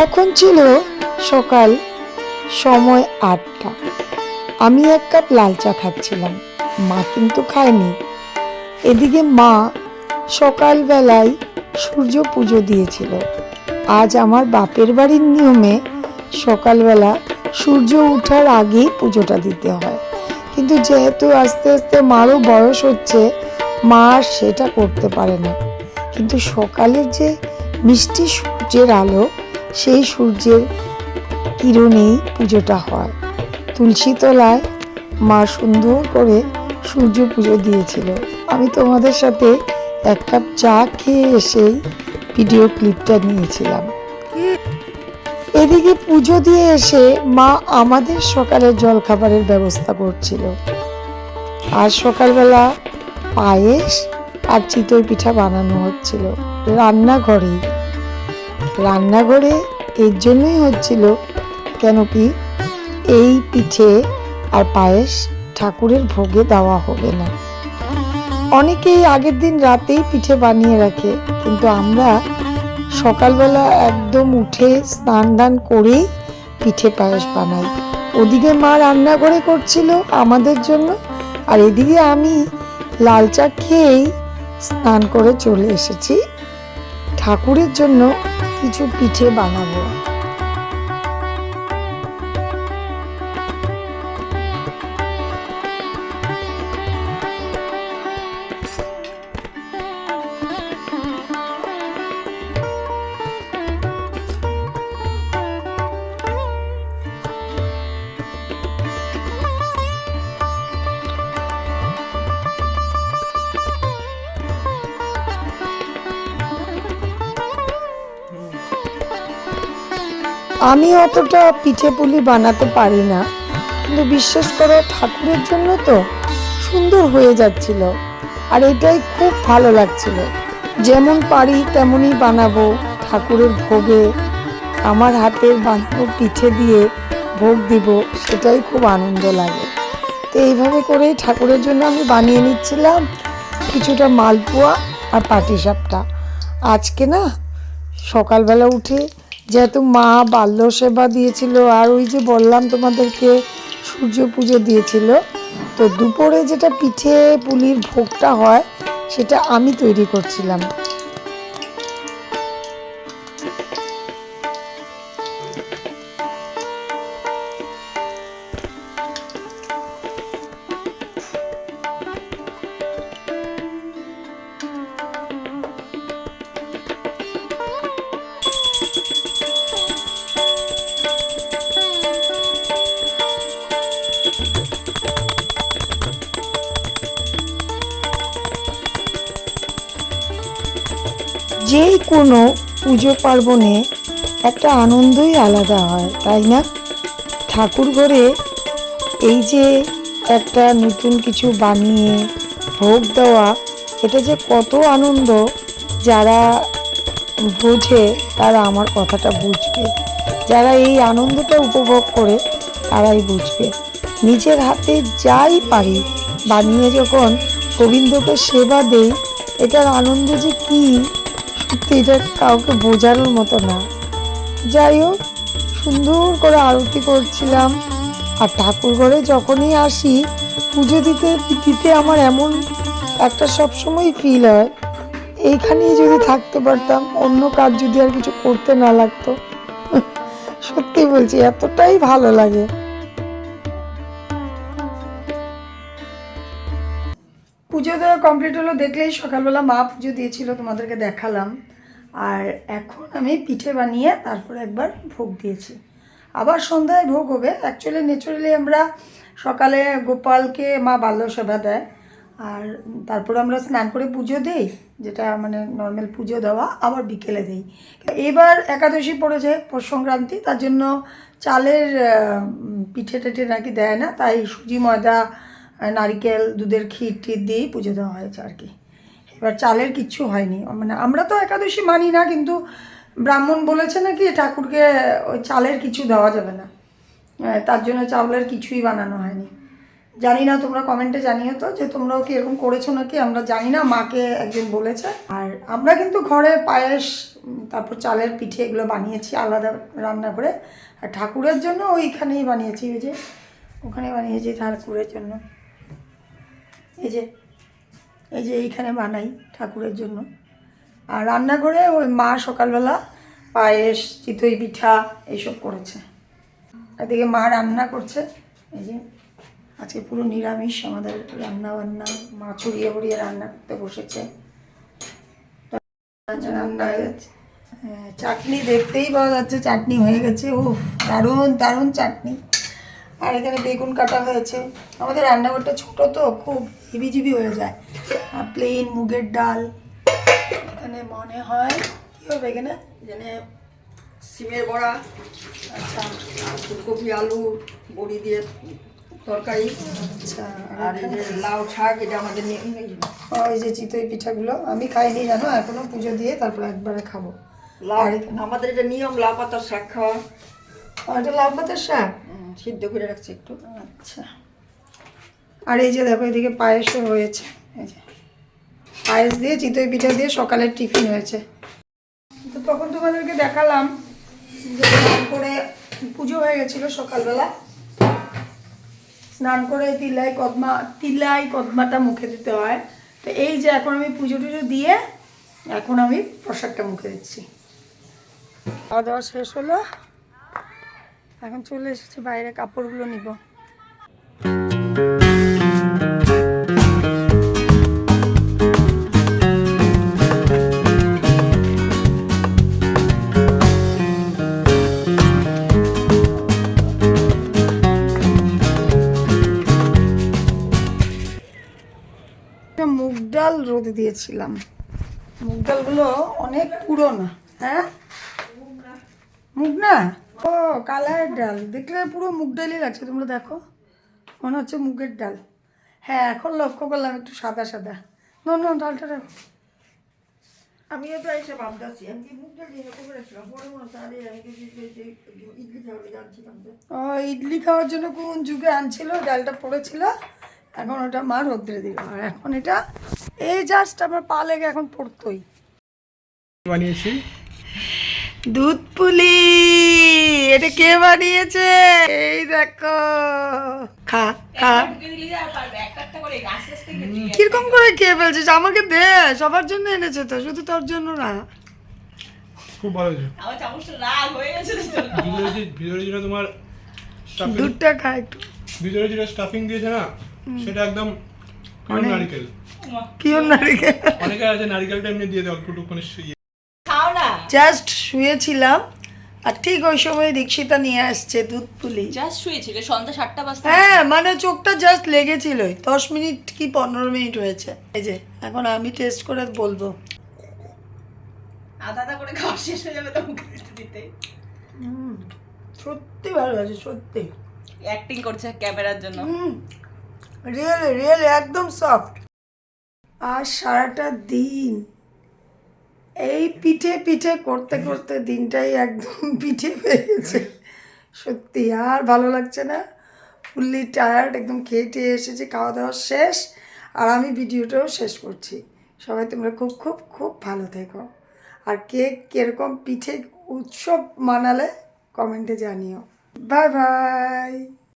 এখন ছিল সকাল সময় ৮টা। আমি এক কাপ লাল চা খাচ্ছিলাম, মা কিন্তু খায়নি। এদিকে মা সকালবেলায় সূর্য পুজো দিয়েছিল। আজ আমার বাপের বাড়ির নিয়মে সকালবেলা সূর্য ওঠার আগেই পুজোটা দিতে হয়, কিন্তু যেহেতু আস্তে আস্তে মারও বয়স হচ্ছে, মা আর সেটা করতে পারে না। কিন্তু সকালের যে মিষ্টি সূর্যের আলো, সেই সূর্যের কিরণেই পুজোটা হয়। তুলসী তলায় মা সুন্দর করে সূর্য পুজো দিয়েছিল। আমি তোমাদের সাথে এক কাপ চা খেয়ে এসেই ভিডিও ক্লিপটা নিয়েছিলাম। এদিকে পুজো দিয়ে এসে মা আমাদের সকালের জলখাবারের ব্যবস্থা করছিল। আর সকালবেলা পায়েস আর চিতই পিঠা বানানো হচ্ছিল রান্নাঘরে এর জন্যই হচ্ছিল, কেন কি এই পিঠে আর পায়েস ঠাকুরের ভোগে দেওয়া হবে না। অনেকেই আগের দিন রাতেই পিঠে বানিয়ে রাখে, কিন্তু আমরা সকালবেলা একদম উঠে স্নান দান করেই পিঠে পায়েস বানাই। ওদিকে মা রান্নাঘরে করছিল আমাদের জন্য, আর এদিকে আমি লাল চা খেয়েই স্নান করে চলে এসেছি ঠাকুরের জন্য কিছু পিঠে বানাবো। আমি অতটা পিঠে পুলি বানাতে পারি না, কিন্তু বিশ্বাস করো ঠাকুরের জন্য তো সুন্দর হয়ে যাচ্ছিল, আর এটাই খুব ভালো লাগছিল। যেমন পারি তেমনই বানাবো ঠাকুরের ভোগে, আমার হাতের বানানো পিঠে দিয়ে ভোগ দিব, সেটাই খুব আনন্দ লাগে। তো এইভাবে করেই ঠাকুরের জন্য আমি বানিয়ে নিচ্ছিলাম কিছুটা মালপোয়া আর পাটিসাপটা। আজকে না সকালবেলা উঠে যেহেতু মা বাল্য সেবা দিয়েছিল, আর ওই যে বললাম তোমাদেরকে সূর্য পুজো দিয়েছিল, তো দুপুরে যেটা পিঠে পুলির ভোগটা হয় সেটা আমি তৈরি করছিলাম। যে কোনো পুজো পার্বণে একটা আনন্দই আলাদা হয়, তাই না? ঠাকুর ঘরে এই যে একটা নতুন কিছু বানিয়ে ভোগ দেওয়া, এটা যে কত আনন্দ, যারা বোঝে তারা আমার কথাটা বুঝবে, যারা এই আনন্দটা উপভোগ করে তারাই বুঝবে। নিজের হাতে যাই পারি বানিয়ে যখন গোবিন্দকে সেবা দেই, এটার আনন্দ যে কী, সত্যি এটা কাউকে বোঝানোর মতো না। যাই হোক, সুন্দর করে আরতি করছিলাম। আর ঠাকুর ঘরে যখনই আসি পুজো দিতে দিতে আমার এমন একটা সবসময় ফিল হয়, এইখানেই যদি থাকতে পারতাম, অন্য কাজ যদি আর কিছু করতে না লাগতো। সত্যি বলছি, এতটাই ভালো লাগে। পুজো দেওয়া কমপ্লিট হলো, দেখলেই সকালবেলা মা পুজো দিয়েছিল, তোমাদেরকে দেখালাম। আর এখন আমি পিঠে বানিয়ে তারপরে একবার ভোগ দিয়েছি, আবার সন্ধ্যায় ভোগ হবে। অ্যাকচুয়ালি ন্যাচারালি আমরা সকালে গোপালকে মা বাল্য সেবা দেয়, আর তারপরে আমরা স্নান করে পুজো দিই, যেটা মানে নর্মাল পুজো দেওয়া, আবার বিকেলে দিই। এবার একাদশী পড়েছে, পৌষ সংক্রান্তি, তার জন্য চালের পিঠে টেঠে নাকি দেয় না, তাই সুজি ময়দা নারিকেল দুধের ক্ষীর টির দিয়েই পুজো দেওয়া হয়েছে আর কি। এবার চালের কিচ্ছু হয়নি, মানে আমরা তো একাদশী মানি না, কিন্তু ব্রাহ্মণ বলেছে নাকি ঠাকুরকে ওই চালের কিছু দেওয়া যাবে না, তার জন্য চাউলের কিছুই বানানো হয়নি। জানি না, তোমরা কমেন্টে জানিও তো যে তোমরাও কি এরকম করেছো নাকি, আমরা জানি না, মাকে একদিন বলেছে। আর আমরা কিন্তু ঘরে পায়েস, তারপর চালের পিঠে এগুলো বানিয়েছি আলাদা রান্না করে। আর ঠাকুরের জন্য ওইখানেই বানিয়েছি, ওই যে ওখানে বানিয়েছি ঠাকুরের জন্য। এই যে এইখানে বানাই ঠাকুরের জন্য। আর রান্নাঘরে ওই মা সকালবেলা পায়েস, চিতই পিঠা এইসব করেছে। এদিকে মা রান্না করছে। এই যে আজকে পুরো নিরামিষ আমাদের রান্না বান্না, মা ছড়িয়ে বড়িয়ে রান্না করতে বসেছে। রান্না হয়ে যাচ্ছে, চাটনি দেখতেই পাওয়া যাচ্ছে, চাটনি হয়ে গেছে। উফ, দারুণ দারুণ চাটনি। আর এখানে বেগুন কাটা হয়েছে। আমাদের রান্নাঘরটা ছোট তো, খুব হিবিজিবি হয়ে যায়। আর প্লেন মুগের ডাল, এখানে মনে হয় কী হবে এখানে, এখানে সিমের বড়া, আচ্ছা ফুলকপি আলু বড়ি দিয়ে তরকারি, আচ্ছা। আর এই যে লাউ শাক, এটা আমাদের নিয়ে ওই যে চিতই পিঠাগুলো আমি খাইনি জানো, এখনো পুজো দিয়ে তারপর একবারে খাবো। লাউ, আর এখানে আমাদের এটা নিয়ম লাউ পাতার শাক খাওয়া। এটা লাউ পাতার শাক, সিদ্ধ করে রাখছি একটু। আচ্ছা। আর এই যে দেখো এদিকে পায়েসও হয়েছে। এই যে পায়েস দিয়ে চিতই পিঠা দিয়ে সকালের টিফিন হয়েছে। তো তখন তোমাদেরকে দেখালাম যে স্নান করে পুজো হয়ে গেছিলো সকালবেলা। স্নান করে তিলাই কদমাটা মুখে দিতে হয়। তো এই যে এখন আমি পুজো টুজো দিয়ে এখন আমি প্রসাদটা মুখে দিচ্ছি। খাওয়া দাওয়া শেষ হলো, এখন চলে এসেছি বাইরে কাপড়গুলো নিব। মুগ ডাল রোদে দিয়েছিলাম, মুগ ডালগুলো অনেক পুরনো। হ্যাঁ, মুগ না, ও কালারের ডাল, দেখলে পুরো মুগ ডালই লাগছে। তোমরা দেখো, মনে হচ্ছে মুগের ডাল। হ্যাঁ, এখন লক্ষ্য করলাম একটু সাদা সাদা। ডালটা রাখো। আমিও তো এসে ভাবতেছি, আমি কি মুখটা দিয়ে করে রাখছিলাম, পরে মনে হচ্ছে আরে আমি ইডলি খাওয়াতে যাচ্ছিলাম। ও ইডলি খাওয়ার জন্য কোন যুগে আনছিল, ডালটা পড়েছিল, এখন ওটা মা রোদ্রে দিল। আর এখন এটা এই জাস্ট আমার পা লেগে এখন পড়তোই। বানিয়েছি দুধ পুলি, এটা কে বানিয়েছে? এই দেখো, খা খা। কিরকম করে খেয়ে ফেলছিস? আমাকে দে, সবার জন্য এনেছে তো, শুধু তোর জন্য না। খুব ভালো হয়েছে ভিতরে যেটা তোমার দুধটা খা একটু। ভিতরে যেটা স্টাফিং দিয়েছে না, সেটা একদম পিওর নারকেল। পিওর নারকেল। অনেকে আছে নারকেলটা এমনি দিয়ে দেয় অল্পটুকু, মানে জাস্ট শুয়েছিলাম আর ঠিক ওই সময় দীক্ষিতা নিয়ে আসছে দুধ পুলি। জাস্ট শুয়েছিল সন্ধ্যা 7টা বাজতে। হ্যাঁ, মানে চোখটা জাস্ট লেগেছিল, 10 মিনিট কি 15 মিনিট হয়েছে। এই যে এখন আমি টেস্ট করে বলবো। আধা আধা করে খাওয়া শেষ হয়ে যাবে তো মুখে দিতে দিতে। সত্যি ভালো আছে, সত্যি। অ্যাক্টিং করছে ক্যামেরার জন্য। রিয়েলি রিয়েলি একদম সফট। আর সারাটা দিন এই পিঠে পিঠে করতে করতে দিনটাই একদম পিঠে হয়ে গেছে। সত্যি আর ভালো লাগছে না, ফুললি টায়ার্ড, একদম খেয়ে টেয়ে এসেছি, খাওয়া দাওয়া শেষ। আর আমি ভিডিওটাও শেষ করছি। সবাই তোমরা খুব খুব খুব ভালো থেকো। আর কে কীরকম পিঠে উৎসব মানালে কমেন্টে জানিও। Bye bye.